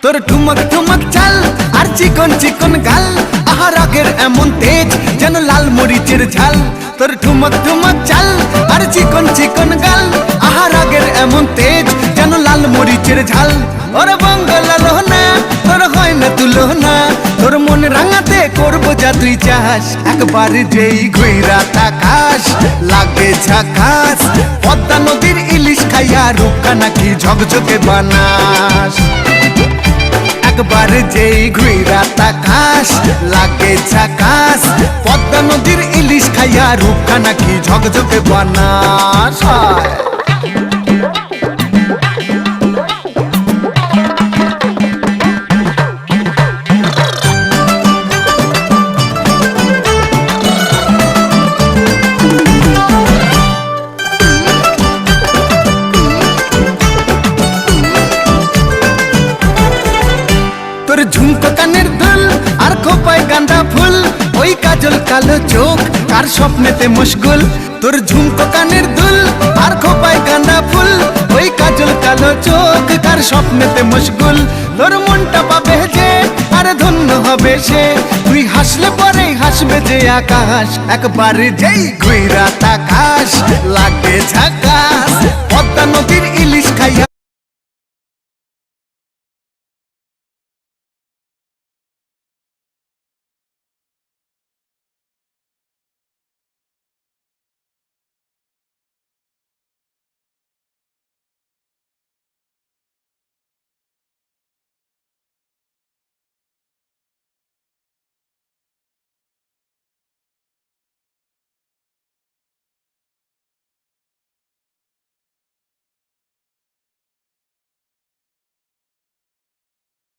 তোর ঠুমক ঠুমক চাল আর চিকন চিকন গাল, আহা রাগের এমন তেজ যেন লাল মরিচের ঝাল। তোর ঠুমক ঠুমক চাল আর চিকন চিকন গাল, আহা রাগের এমন তেজ যেন লাল মরিচের ঝাল। ওরে বঙ্গলাল না তোর হয় না তুলনা, তোর মন রাঙাতে করবো যা তুই চাস। একবার যেই ঘুইরা তাকাস লাগে ঝাকাস, পদ্মা নদীর ইলিশ খাইয়া রূপকা নাকি ঝকঝকে বানাস। একবার যেই ঘুইরা তাকাস লাগে ঝাকাস, পদ্মা নদীর ইলিশ খাইয়া রূপকা নাকি ঝকঝকে বানাস। তোর ঝুমকো কানের দুল আর খোপায় গাঁদা ফুল, ওই কাজল কালো চোখ কার স্বপ্নেতে মশগুল। তোর ঝুমকো কানের দুল আর খোপায় গাঁদা ফুল, ওই কাজল কালো চোখ কার স্বপ্নেতে মশগুল। তোর মনটা পাবে যে আর ধন্য হবে সে, তুই হাসলে পরেই হাসবে যে আকাশ। একবার যেই ঘুইরা তাকাস লাগে ঝাকাস, পদ্মা নদীর ইলিশ